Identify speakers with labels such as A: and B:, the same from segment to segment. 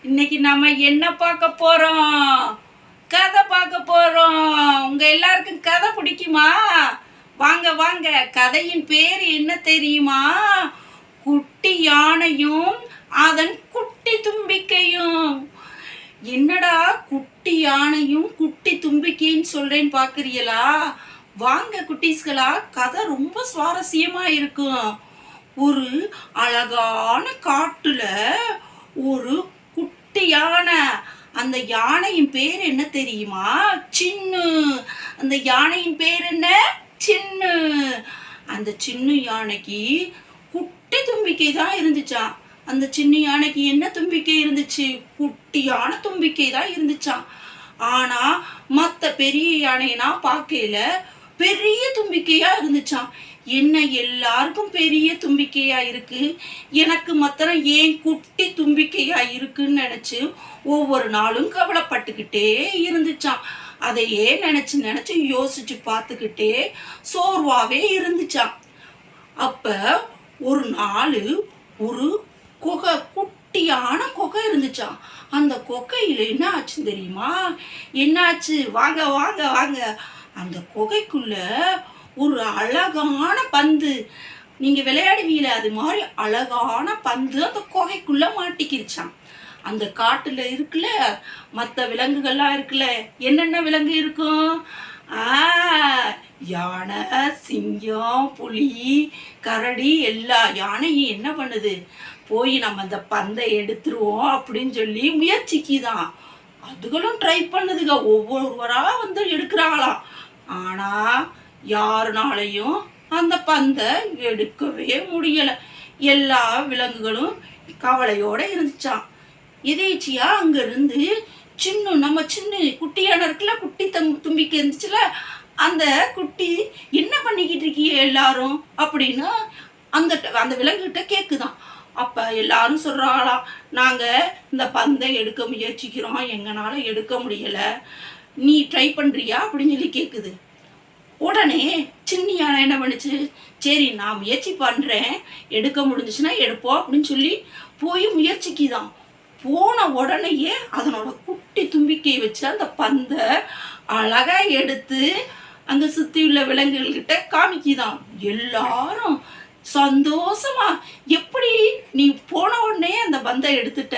A: இன்னைக்கு நாம என்ன பார்க்க போறோம்? கதை பார்க்க போறோம். உங்க எல்லாருக்கும் கதை பிடிக்குமா? வாங்க வாங்க, கதையின் பேர் என்ன தெரியுமா? குட்டி யானையும் அதன் குட்டி தும்பிக்கையும். என்னடா குட்டி யானையும் குட்டி தும்பிக்கைன்னு சொல்றேன்னு பாக்குறீங்களா? வாங்க குட்டீஸ்களா, கதை ரொம்ப சுவாரஸ்யமா இருக்கும். ஒரு அழகான காட்டுல ஒரு குட்டி யானை. அந்த யானையின் பேர் என்ன தெரியுமா? சின்னு. அந்த யானையின் பேர் என்ன? சின்னு. அந்த சின்ன யானைக்கு குட்டி தும்பிக்கை தான் இருந்துச்சான். அந்த சின்ன யானைக்கு என்ன தும்பிக்கை இருந்துச்சு? குட்டியான தும்பிக்கை தான் இருந்துச்சான். ஆனா மற்ற பெரிய யானைனா பார்க்கல பெரிய தும்பிக்கையா இருந்துச்சான். என்ன எல்லாருக்கும் பெரிய தும்பிக்கையா இருக்கு, எனக்கு மாத்திரம் ஏன் குட்டி தும்பிக்கையா இருக்குன்னு நினைச்சு ஒவ்வொரு நாளும் கவலைப்பட்டுக்கிட்டே இருந்துச்சான். அதையே நினைச்சு நினைச்சு யோசிச்சு பார்த்துக்கிட்டே சோர்வாவே இருந்துச்சான். அப்ப ஒரு நாள் ஒரு குட்டியான குகை இருந்துச்சான். அந்த குகையில என்ன ஆச்சு தெரியுமா? என்னாச்சு? வாங்க வாங்க வாங்க. அந்த குகைக்குள்ள ஒரு அழகான பந்து, நீங்க விளையாடுவீல அது மாதிரி அழகான பந்து அந்த குகைக்குள்ள மாட்டிக்கிருச்சான். அந்த காட்டுல இருக்குல்ல மற்ற விலங்குகள்லாம் இருக்குல்ல, என்னென்ன விலங்கு இருக்கும்? யானை, சிங்கம், புலி, கரடி, எல்லா யானையும் என்ன பண்ணுது? போய் நம்ம அந்த பந்தை எடுத்துருவோம் அப்படின்னு சொல்லி முயற்சிக்குதான். அதுகளும் ட்ரை பண்ணுதுங்க, ஒவ்வொருவரா வந்து எடுக்கிறாங்களாம். ஆனா யாருனாலையும் அந்த பந்தை எடுக்கவே முடியல. எல்லா விலங்குகளும் கவலையோட இருந்துச்சான். எதேச்சியா அங்க இருந்து நம்ம சின்ன குட்டியான இருக்குல்ல, குட்டி தும்பிக்கை இருந்துச்சுல, அந்த குட்டி என்ன பண்ணிக்கிட்டு இருக்கீங்க எல்லாரும் அப்படின்னு அந்த அந்த விலங்குகிட்ட கேக்குதான். அப்ப எல்லாரும் சொல்றாங்களாம், நாங்க இந்த பந்தை எடுக்க முயற்சிக்கிறோம், எங்கனால எடுக்க முடியல, நீ ட்ரை பண்றியா அப்படின்னு சொல்லி கேக்குது. உடனே சின்ன யானை என்ன பண்ணுச்சு? சரி நான் முயற்சி பண்றேன், எடுக்க முடிஞ்சிச்சுன்னா எடுப்போம் அப்படின்னு சொல்லி போய் முயற்சிக்குதான். போன உடனேயே அதனோட குட்டி தும்பிக்கையை வச்சு அந்த பந்தை அழகா எடுத்து அங்க சுத்தி உள்ள விலங்குகள்கிட்ட காமிக்குதான். எல்லாரும் சந்தோஷமா, எப்படி நீ போன உடனே அந்த பந்தை எடுத்துட்ட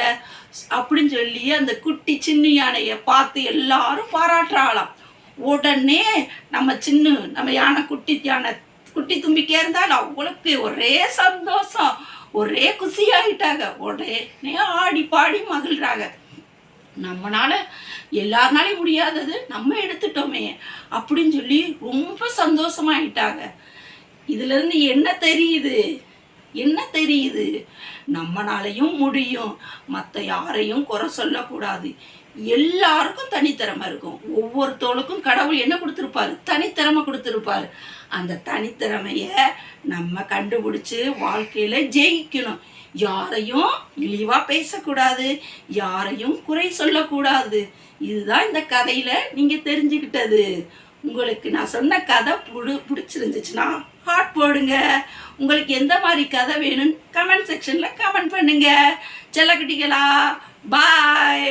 A: அப்படின்னு சொல்லி அந்த குட்டி சின்ன யானைய பார்த்து எல்லாரும் பாராட்டுறாங்களாம். உடனே நம்ம யானை குட்டி தும்பிக்கையா இருந்தாலும் அவங்களுக்கு ஒரே சந்தோஷம், ஒரே குசியாகிட்டாங்க. உடனே ஆடி பாடி மகிழ்றாங்க. நம்மனால எல்லாருனாலையும் முடியாதது நம்ம எடுத்துட்டோமே அப்படின்னு சொல்லி ரொம்ப சந்தோஷமாயிட்டாங்க. இதுல இருந்து என்ன தெரியுது? நம்மனாலையும் முடியும், மற்ற யாரையும் குறை சொல்லக்கூடாது. எல்லாருக்கும் தனித்திறமை இருக்கும். ஒவ்வொருத்தவளுக்கும் கடவுள் என்ன கொடுத்துருப்பாரு? தனித்திறமை கொடுத்துருப்பாரு. அந்த தனித்திறமைய நம்ம கண்டுபிடிச்சு வாழ்க்கையில ஜெயிக்கணும். யாரையும் இழிவா பேசக்கூடாது, யாரையும் குறை சொல்லக்கூடாது. இதுதான் இந்த கதையில நீங்க தெரிஞ்சுக்கிட்டது. உங்களுக்கு நான் சொன்ன கதை பிடிச்சிருந்துச்சுன்னா ஹார்ட் போடுங்க. உங்களுக்கு எந்த மாதிரி கதை வேணும்னு கமெண்ட் செக்ஷன்ல கமெண்ட் பண்ணுங்க. செல்லக்குட்டிகளா, பாய்.